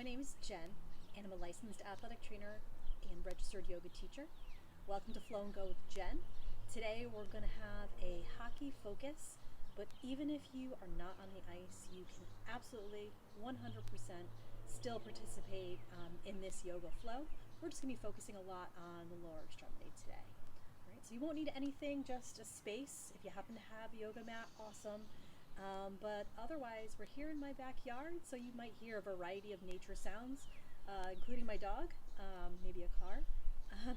My name is Jen, and I'm a licensed athletic trainer and registered yoga teacher. Welcome to Flow and Go with Jen. Today we're going to have a hockey focus, but even if you are not on the ice, you can absolutely 100% still participate in this yoga flow. We're just going to be focusing a lot on the lower extremity today. All right, so you won't need anything, just a space. If you happen to have a yoga mat, awesome. But otherwise, we're here in my backyard, so you might hear a variety of nature sounds, including my dog, maybe a car.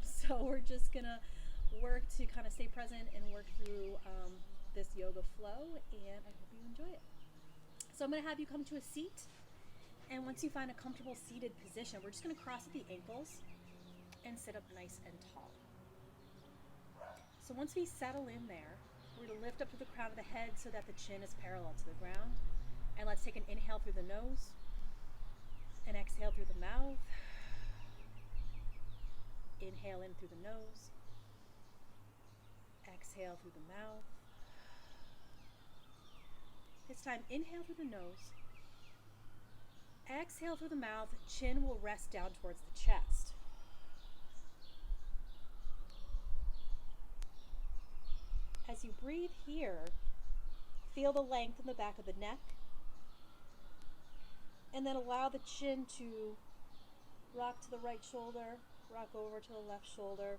So we're just gonna work to kind of stay present and work through this yoga flow, and I hope you enjoy it. So I'm gonna have you come to a seat, and once you find a comfortable seated position, we're just gonna cross at the ankles and sit up nice and tall. So once we settle in there, we're going to lift up to the crown of the head so that the chin is parallel to the ground. And let's take an inhale through the nose and exhale through the mouth. Inhale in through the nose. Exhale through the mouth. This time, inhale through the nose. Exhale through the mouth. Chin will rest down towards the chest. As you breathe here, feel the length in the back of the neck, and then allow the chin to rock to the right shoulder, rock over to the left shoulder,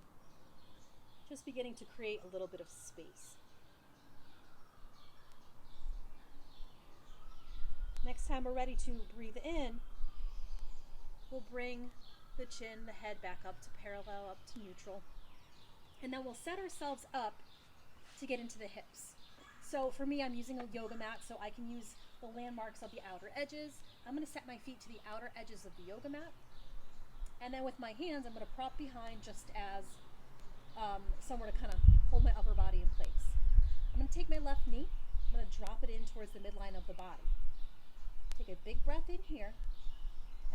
just beginning to create a little bit of space. Next time we're ready to breathe in, we'll bring the chin, the head back up to parallel, up to neutral, and then we'll set ourselves up to get into the hips. So for me, I'm using a yoga mat, so I can use the landmarks of the outer edges. I'm going to set my feet to the outer edges of the yoga mat, and then with my hands, I'm going to prop behind just as somewhere to kind of hold my upper body in place. I'm going to take my left knee, I'm going to drop it in towards the midline of the body. Take a big breath in here.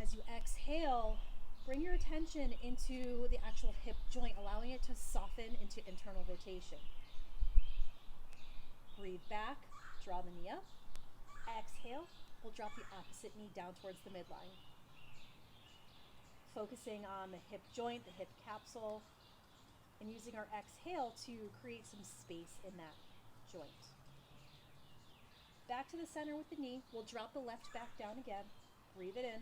As you exhale, bring your attention into the actual hip joint, allowing it to soften into internal rotation. Breathe back, draw the knee up. Exhale, we'll drop the opposite knee down towards the midline. Focusing on the hip joint, the hip capsule, and using our exhale to create some space in that joint. Back to the center with the knee. We'll drop the left back down again. Breathe it in.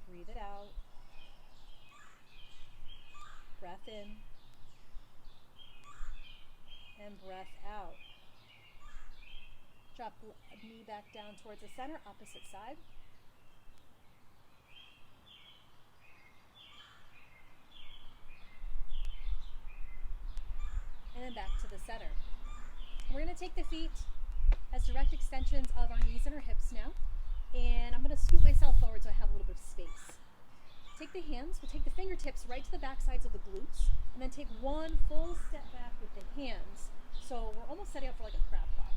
Breathe it out. Breath in. And breath out. Drop the knee back down towards the center, opposite side. And then back to the center. We're going to take the feet as direct extensions of our knees and our hips now. And I'm going to scoot myself forward so I have a little bit of space. Take the hands, we'll take the fingertips right to the back sides of the glutes, and then take one full step back with the hands. So we're almost setting up for like a crab walk.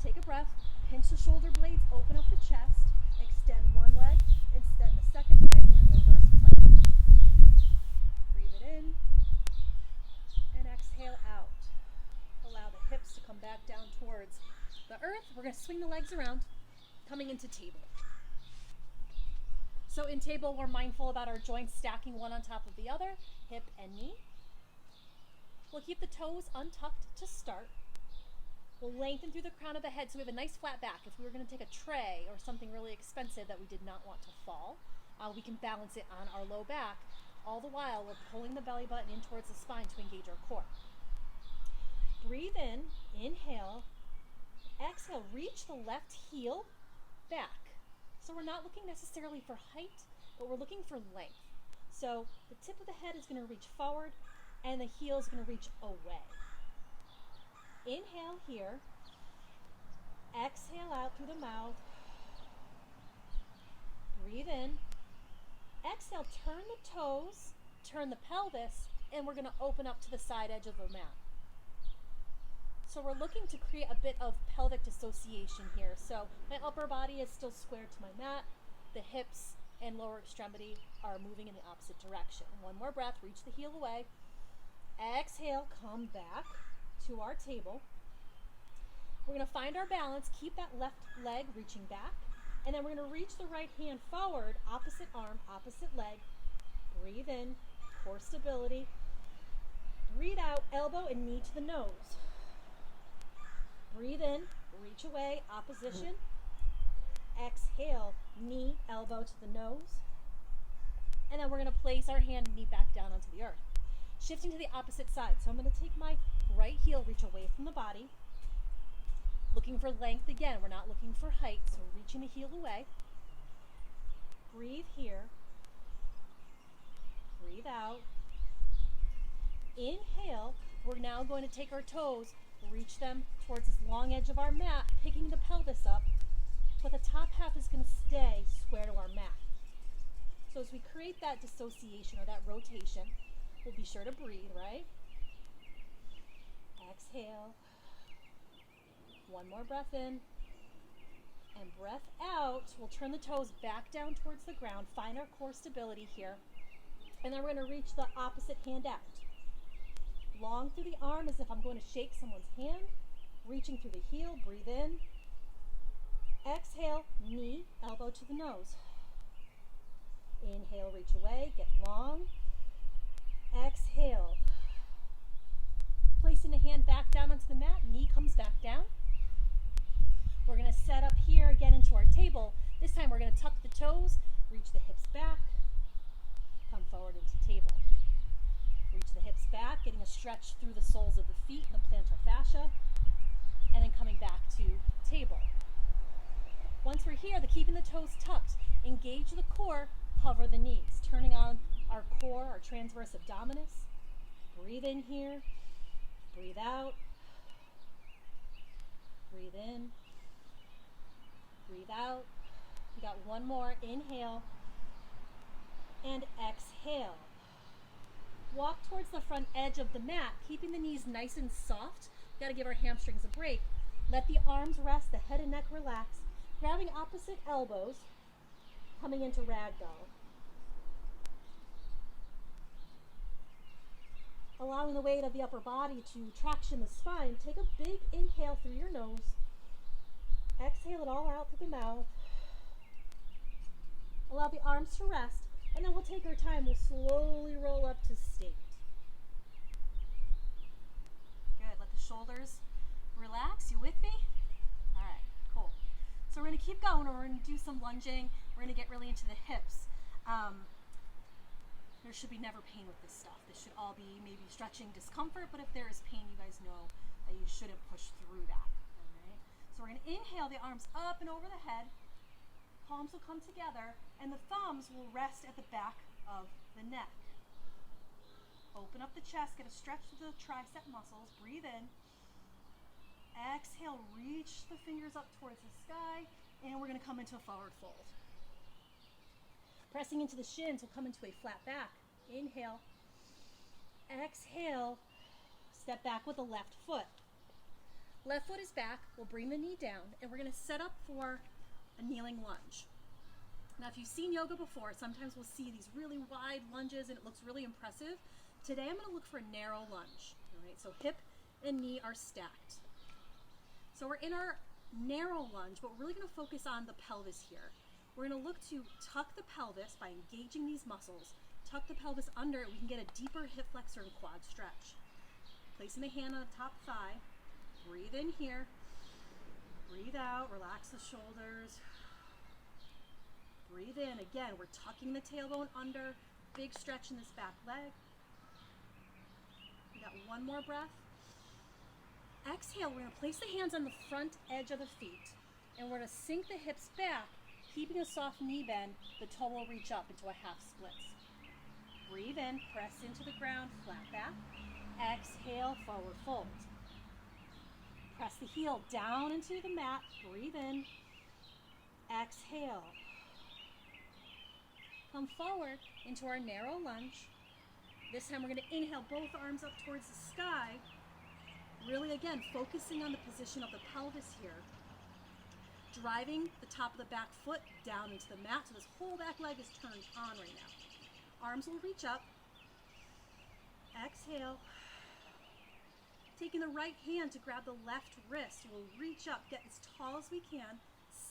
Take a breath, pinch the shoulder blades, open up the chest, extend one leg, extend the second leg, we're in reverse plank. Breathe it in, and exhale out. Allow the hips to come back down towards the earth. We're going to swing the legs around, coming into table. So in table, we're mindful about our joints stacking one on top of the other, hip and knee. We'll keep the toes untucked to start. We'll lengthen through the crown of the head so we have a nice flat back. If we were going to take a tray or something really expensive that we did not want to fall, we can balance it on our low back. All the while, we're pulling the belly button in towards the spine to engage our core. Breathe in, inhale, exhale, reach the left heel back. So we're not looking necessarily for height, but we're looking for length. So the tip of the head is going to reach forward and the heel is going to reach away. Inhale here. Exhale out through the mouth. Breathe in. Exhale, turn the toes, turn the pelvis, and we're going to open up to the side edge of the mat. So we're looking to create a bit of pelvic dissociation here. So my upper body is still square to my mat. The hips and lower extremity are moving in the opposite direction. One more breath, reach the heel away. Exhale, come back to our table. We're going to find our balance. Keep that left leg reaching back. And then we're going to reach the right hand forward, opposite arm, opposite leg. Breathe in, core stability. Breathe out, elbow and knee to the nose. Breathe in, reach away, opposition. Exhale, knee, elbow to the nose. And then we're going to place our hand and knee back down onto the earth. Shifting to the opposite side. So I'm going to take my right heel, reach away from the body. Looking for length again. We're not looking for height, so reaching the heel away. Breathe here. Breathe out. Inhale. We're now going to take our toes, reach them towards this long edge of our mat, picking the pelvis up, but the top half is going to stay square to our mat. So as we create that dissociation or that rotation, we'll be sure to breathe, right? Exhale. One more breath in. And breath out. We'll turn the toes back down towards the ground. Find our core stability here. And then we're going to reach the opposite hand out. Long through the arm as if I'm going to shake someone's hand. Reaching through the heel. Breathe in. Exhale. Knee, elbow to the nose. Inhale, reach away. Get long. Exhale. Placing the hand back down onto the mat. Knee comes back down. We're going to set up here again into our table. This time we're going to tuck the toes, reach the hips back, come forward into table. Reach the hips back, getting a stretch through the soles of the feet and the plantar fascia, and then coming back to table. Once we're here, keeping the toes tucked, engage the core, hover the knees, turning on our core, our transverse abdominis. Breathe in here, breathe out, breathe in. Breathe out. We got one more. Inhale and exhale. Walk towards the front edge of the mat, keeping the knees nice and soft. Got to give our hamstrings a break. Let the arms rest, the head and neck relax. Grabbing opposite elbows, coming into ragdoll. Allowing the weight of the upper body to traction the spine. Take a big inhale through your nose. Exhale it all out through the mouth. Allow the arms to rest, and then we'll take our time. We'll slowly roll up to state. Good. Let the shoulders relax. You with me? All right, cool. So we're going to keep going. We're going to do some lunging. We're going to get really into the hips. There should be never pain with this stuff. This should all be maybe stretching discomfort, but if there is pain, you guys know that you shouldn't push through that. So we're going to inhale the arms up and over the head. Palms will come together and the thumbs will rest at the back of the neck. Open up the chest, get a stretch through the tricep muscles. Breathe in. Exhale, reach the fingers up towards the sky, and we're going to come into a forward fold. Pressing into the shins, we'll come into a flat back. Inhale. Exhale. Step back with the left foot. Left foot is back, we'll bring the knee down, and we're going to set up for a kneeling lunge. Now, if you've seen yoga before, sometimes we'll see these really wide lunges and it looks really impressive. Today, I'm going to look for a narrow lunge. All right, so hip and knee are stacked. So we're in our narrow lunge, but we're really going to focus on the pelvis here. We're going to look to tuck the pelvis by engaging these muscles. Tuck the pelvis under it, we can get a deeper hip flexor and quad stretch. Placing the hand on the top thigh. Breathe in here, breathe out, relax the shoulders. Breathe in, again, we're tucking the tailbone under, big stretch in this back leg. We got one more breath. Exhale, we're gonna place the hands on the front edge of the feet, and we're gonna sink the hips back, keeping a soft knee bend. The toe will reach up into a half splits. Breathe in, press into the ground, flat back. Exhale, forward fold. Press the heel down into the mat. Breathe in. Exhale. Come forward into our narrow lunge. This time we're going to inhale both arms up towards the sky. Really, again, focusing on the position of the pelvis here. Driving the top of the back foot down into the mat. So this whole back leg is turned on right now. Arms will reach up. Exhale. Taking the right hand to grab the left wrist. We'll reach up, get as tall as we can,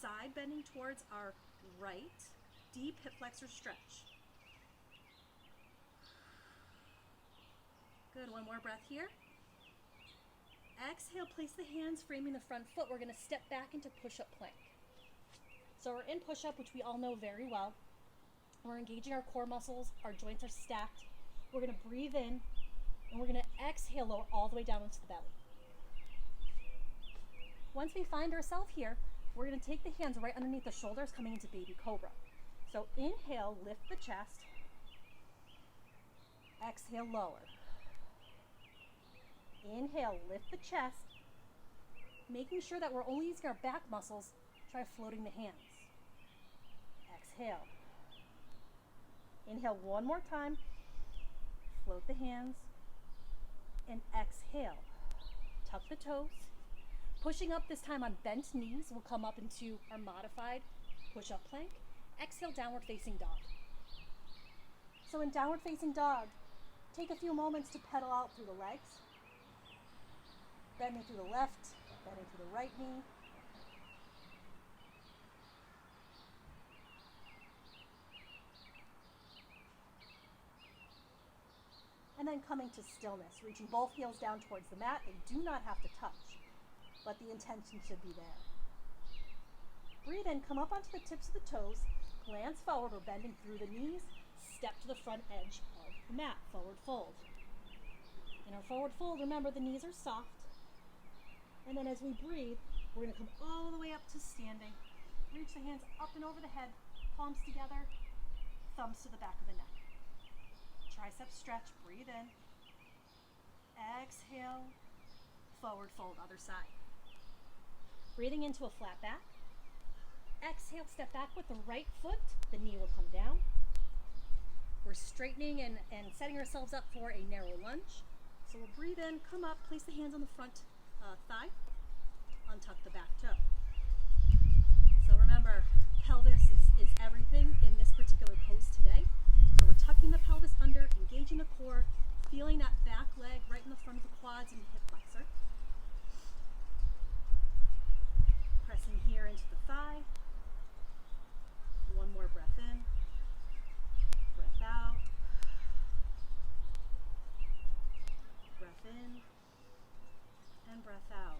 side bending towards our right. Deep hip flexor stretch. Good, one more breath here. Exhale, place the hands framing the front foot. We're gonna step back into push-up plank. So we're in push-up, which we all know very well. We're engaging our core muscles, our joints are stacked. We're gonna breathe in, and we're gonna exhale, lower all the way down into the belly. Once we find ourselves here, we're gonna take the hands right underneath the shoulders, coming into baby cobra. So inhale, lift the chest. Exhale, lower. Inhale, lift the chest. Making sure that we're only using our back muscles, try floating the hands. Exhale. Inhale one more time. Float the hands. And exhale. Tuck the toes. Pushing up this time on bent knees. We'll come up into our modified push-up plank. Exhale, downward facing dog. So in downward facing dog, take a few moments to pedal out through the legs. Bending through the left, bending through the right knee. And then coming to stillness, reaching both heels down towards the mat. They do not have to touch, but the intention should be there. Breathe in, come up onto the tips of the toes, glance forward, we're bending through the knees, step to the front edge of the mat, forward fold. In our forward fold, remember the knees are soft. And then as we breathe, we're gonna come all the way up to standing. Reach the hands up and over the head, palms together, thumbs to the back of the neck. Tricep stretch, breathe in. Exhale, forward fold, other side. Breathing into a flat back. Exhale, step back with the right foot. The knee will come down. We're straightening and setting ourselves up for a narrow lunge. So we'll breathe in, come up, place the hands on the front thigh, untuck the back toe. So remember, pelvis is everything in this particular pose today. So we're tucking the pelvis under, engaging the core, feeling that back leg right in the front of the quads and the hip flexor. Pressing here into the thigh. One more breath in, breath out, breath in, and breath out.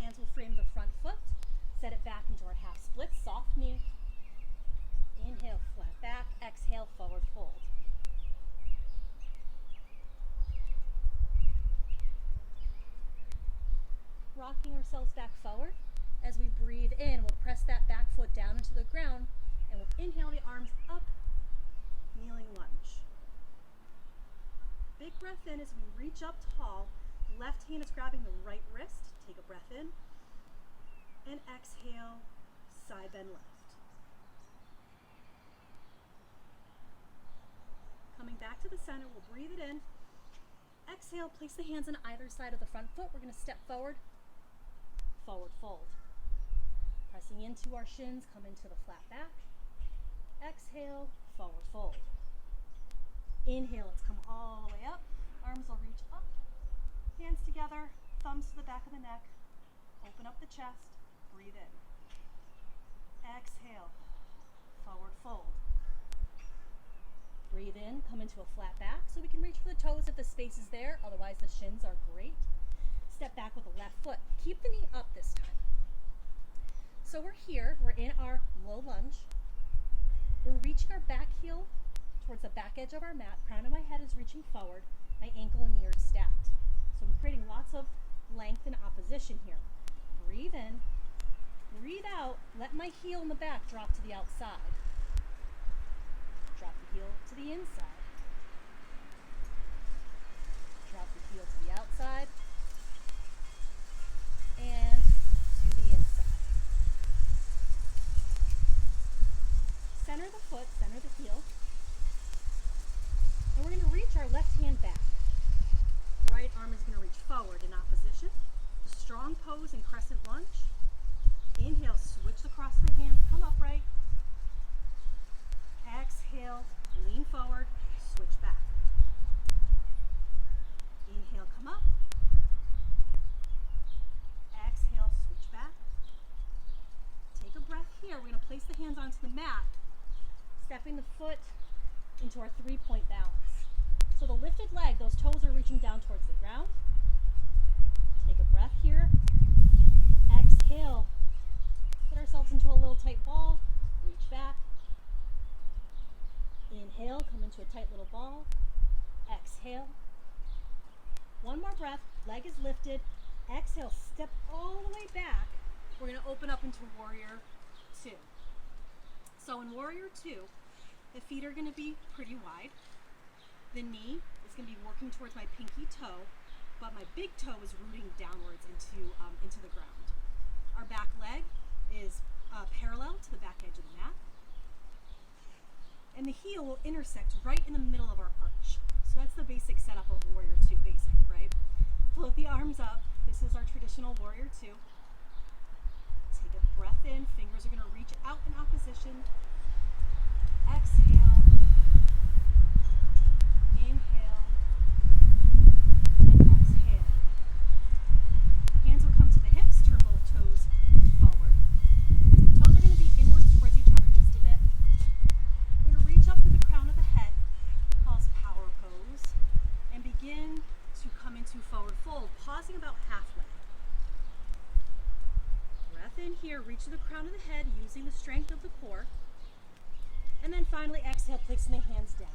Hands will frame the front foot, set it back into our half split, soft knee. Inhale, flat back, exhale, forward fold. Rocking ourselves back forward. As we breathe in, we'll press that back foot down into the ground, and we'll inhale the arms up, kneeling lunge. Big breath in as we reach up tall. Left hand is grabbing the right wrist. Take a breath in, and exhale, side bend left. Coming back to the center, we'll breathe it in. Exhale, place the hands on either side of the front foot. We're going to step forward, forward fold. Pressing into our shins, come into the flat back. Exhale, forward fold. Inhale, let's come all the way up. Arms will reach up. Hands together, thumbs to the back of the neck. Open up the chest, breathe in. Exhale, forward fold. Breathe in, come into a flat back so we can reach for the toes if the space is there, otherwise the shins are great. Step back with the left foot. Keep the knee up this time. So we're here, we're in our low lunge. We're reaching our back heel towards the back edge of our mat. Crown of my head is reaching forward. My ankle and knee are stacked. So I'm creating lots of length and opposition here. Breathe in, breathe out, let my heel in the back drop to the outside. Drop the heel to the inside. Drop the heel to the outside. And to the inside. Center the foot, center the heel. And we're going to reach our left hand back. Right arm is going to reach forward in opposition. Strong pose in crescent lunge. Inhale, switch across the hands, come upright. Exhale, lean forward, switch back. Inhale, come up. Exhale, switch back. mat, stepping the foot into our 3-point balance. So the lifted leg, those toes are reaching down towards the ground. Take a breath here. Exhale. Get ourselves into a little tight ball. Reach back. Inhale, come into a tight little ball. Exhale. One more breath. Leg is lifted. Exhale, step all the way back. We're going to open up into Warrior 2. So in Warrior 2, the feet are going to be pretty wide. The knee is going to be working towards my pinky toe, but my big toe is rooting downwards into the ground. Our back leg is parallel to the back edge of the mat. And the heel will intersect right in the middle of our arch. So that's the basic setup of Warrior 2, basic, right? Float the arms up. This is our traditional Warrior 2. Take a breath in. Fingers are going to reach out in opposition. Exhale. Inhale. And exhale. Hands will come to the hips. Turn both toes forward. Toes are going to be inwards towards each other just a bit. We're going to reach up to the crown of the head. Calls power pose. And begin to come into forward fold, pausing about halfway. Breath in here, reach to the crown of the head using the strength of the core. And then finally exhale, placing the hands down.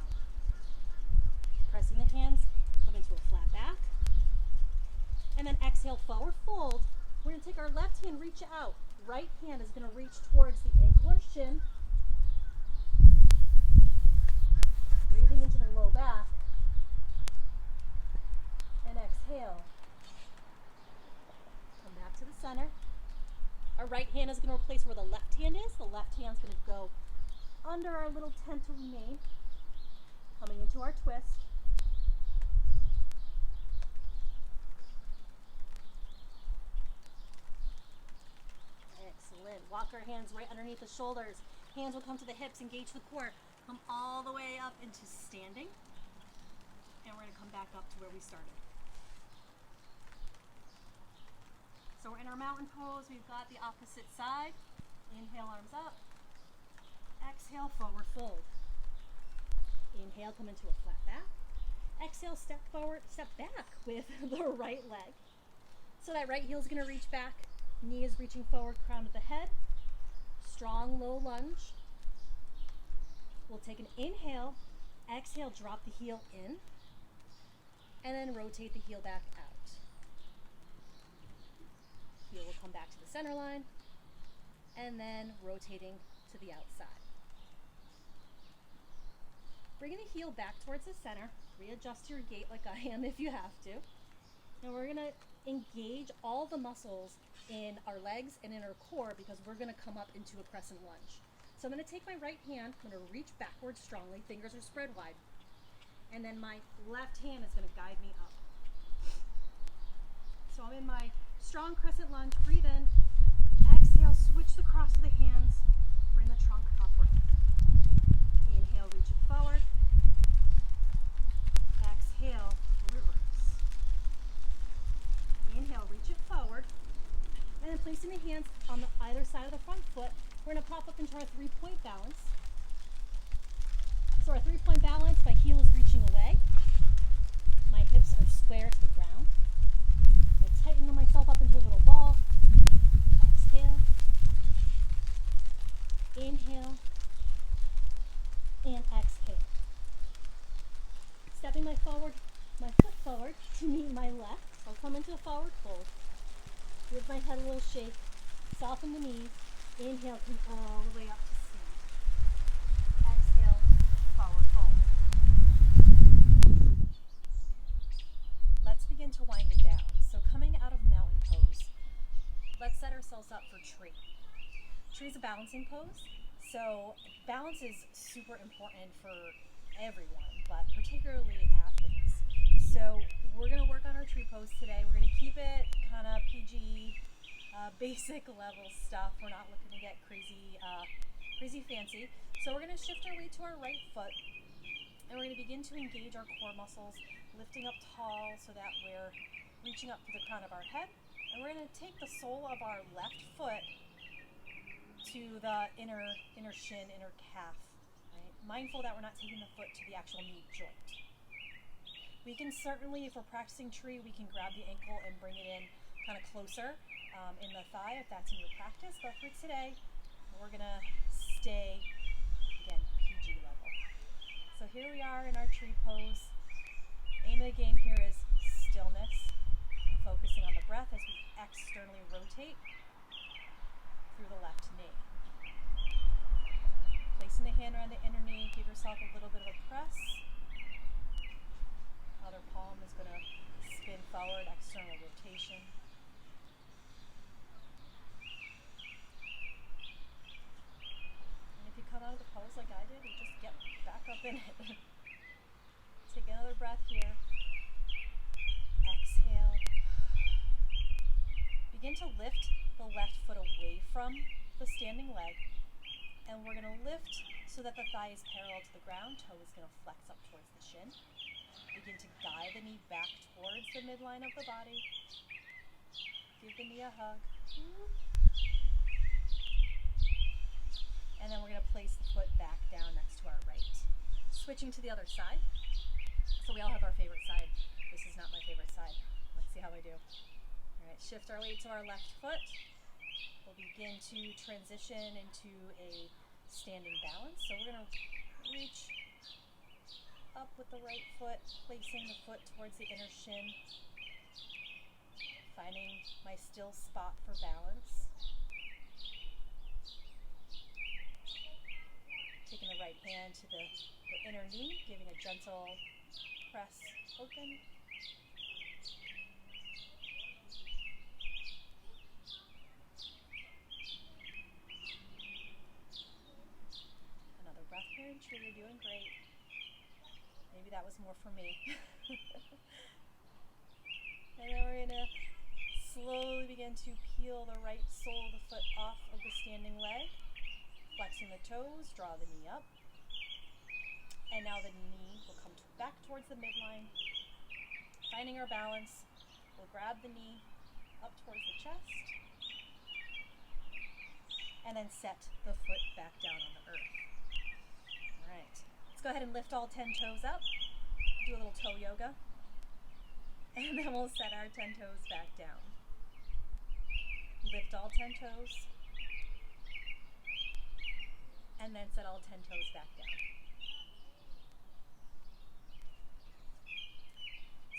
Pressing the hands, come into a flat back. And then exhale, forward fold. We're going to take our left hand, reach out. Right hand is going to reach towards the ankle or shin. Breathing into the low back. And exhale. Come back to the center. Our right hand is going to replace where the left hand is. The left hand is going to go under our little tent to remain. Coming into our twist. Excellent. Walk our hands right underneath the shoulders. Hands will come to the hips, engage the core. Come all the way up into standing. And we're going to come back up to where we started. So we're in our mountain pose. We've got the opposite side. Inhale, arms up. Exhale, forward fold. Inhale, come into a flat back. Exhale, step forward, step back with the right leg. So that right heel is going to reach back. Knee is reaching forward, crown of the head. Strong low lunge. We'll take an inhale. Exhale, drop the heel in. And then rotate the heel back out. Heel will come back to the center line, and then rotating to the outside. Bringing the heel back towards the center, readjust your gait like I am if you have to. And we're going to engage all the muscles in our legs and in our core because we're going to come up into a crescent lunge. So I'm going to take my right hand, I'm going to reach backwards strongly, fingers are spread wide, and then my left hand is going to guide me up. So I'm in my strong crescent lunge, breathe in, exhale, switch the cross of the hands, bring the trunk upright. Inhale, reach it forward. Exhale, reverse. Inhale, reach it forward. And then placing the hands on the either side of the front foot, we're going to pop up into our 3-point balance. So our 3-point balance, my heel is reaching away. My hips are square to the ground. Tighten myself up into a little ball. Exhale. Inhale. And exhale. Stepping my foot forward to meet my left. So I'll come into a forward fold. Give my head a little shake. Soften the knees. Inhale, come all the way up to stand. Exhale, forward fold. Let's begin to wind it down. So coming out of mountain pose, let's set ourselves up for tree. Tree is a balancing pose. So balance is super important for everyone, but particularly athletes. So we're going to work on our tree pose today. We're going to keep it kind of PG, basic level stuff. We're not looking to get crazy fancy. So we're going to shift our weight to our right foot, and we're going to begin to engage our core muscles, lifting up tall so that we're reaching up to the crown of our head. And we're going to take the sole of our left foot to the inner shin, inner calf, right? Mindful that we're not taking the foot to the actual knee joint. We can certainly, if we're practicing tree, we can grab the ankle and bring it in kind of closer in the thigh if that's in your practice. But for today, we're gonna stay, again, PG level. So here we are in our tree pose. Aim of the game here is stillness and focusing on the breath as we externally rotate through the left knee. Placing the hand around the inner knee, give yourself a little bit of a press. Other palm is going to spin forward, external rotation. And if you come out of the pose like I did, you just get back up in it. Take another breath here. Exhale. Begin to lift the left foot away from the standing leg. And we're going to lift so that the thigh is parallel to the ground. Toe is going to flex up towards the shin. Begin to guide the knee back towards the midline of the body. Give the knee a hug. And then we're going to place the foot back down next to our right. Switching to the other side. So we all have our favorite side. This is not my favorite side. Let's see how I do. All right, shift our weight to our left foot. We'll begin to transition into a standing balance. So we're going to reach up with the right foot, placing the foot towards the inner shin, finding my still spot for balance. Taking the right hand to the inner knee, giving a gentle press open. Another breath here in tree, you're doing great. Maybe that was more for me. And then we're going to slowly begin to peel the right sole of the foot off of the standing leg. Flexing the toes, draw the knee up. And now the knee will come back towards the midline. Finding our balance, we'll grab the knee up towards the chest. And then set the foot back down on the earth. All right. Let's go ahead and lift all 10 toes up. Do a little toe yoga. And then we'll set our 10 toes back down. Lift all 10 toes. And then set all 10 toes back down.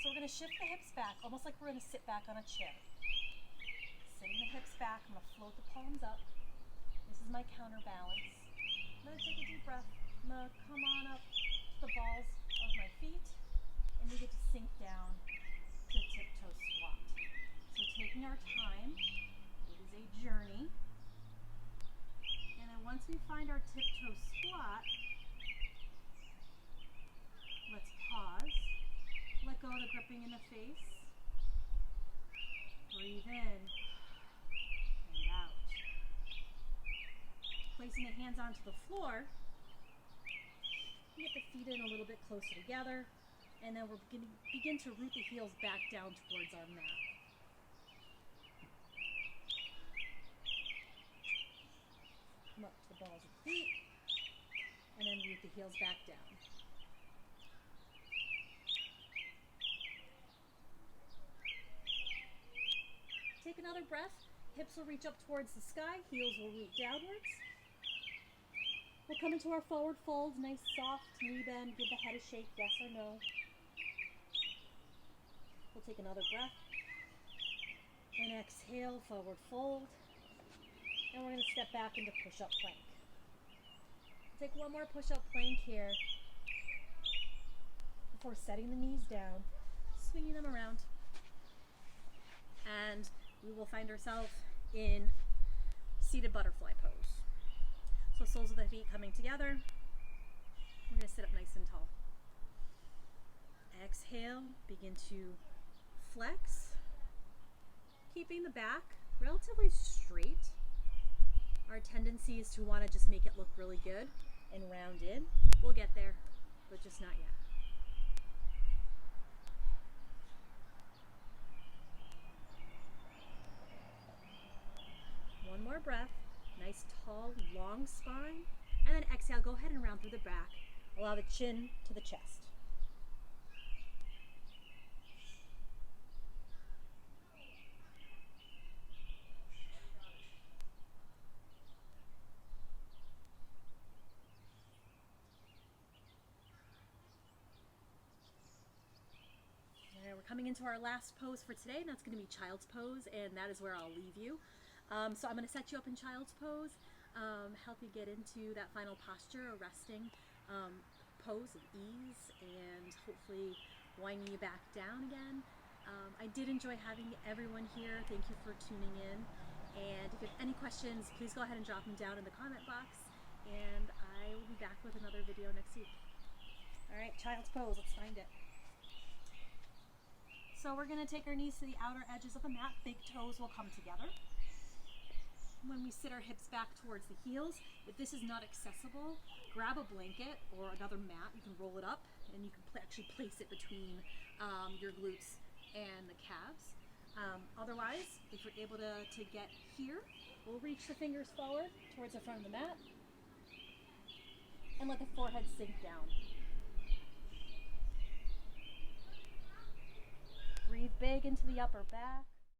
So we're going to shift the hips back, almost like we're going to sit back on a chair. Sitting the hips back, I'm going to float the palms up. This is my counterbalance. I'm going to take a deep breath. I'm going to come on up to the balls of my feet, and we get to sink down to tiptoe squat. So taking our time, it is a journey. And then once we find our tiptoe squat, let's pause. Let go of the gripping in the face. Breathe in and out. Placing the hands onto the floor. Get the feet in a little bit closer together, and then we're going to begin to root the heels back down towards our mat. Come up to the balls of the feet, and then root the heels back down. Take another breath. Hips will reach up towards the sky, heels will root downwards. We'll come into our forward fold, nice soft knee bend, give the head a shake, yes or no. We'll take another breath. And exhale, forward fold. And we're going to step back into push-up plank. Take one more push-up plank here before setting the knees down, swinging them around. And we will find ourselves in seated butterfly pose. So soles of the feet coming together. We're going to sit up nice and tall. Exhale, begin to flex. Keeping the back relatively straight. Our tendency is to want to just make it look really good and round in. We'll get there, but just not yet. One more breath. nice, tall, long spine. And then exhale, go ahead and round through the back. Allow the chin to the chest. We're coming into our last pose for today, and that's going to be child's pose, and that is where I'll leave you. So I'm going to set you up in child's pose, help you get into that final posture, a resting pose of ease, and hopefully winding you back down again. I did enjoy having everyone here. Thank you for tuning in. And if you have any questions, please go ahead and drop them down in the comment box, and I will be back with another video next week. All right, child's pose, let's find it. So we're going to take our knees to the outer edges of the mat. Big toes will come together. When we sit our hips back towards the heels, if this is not accessible, grab a blanket or another mat. You can roll it up and you can actually place it between your glutes and the calves. Otherwise, if you're able to get here, we'll reach the fingers forward towards the front of the mat and let the forehead sink down. Breathe big into the upper back.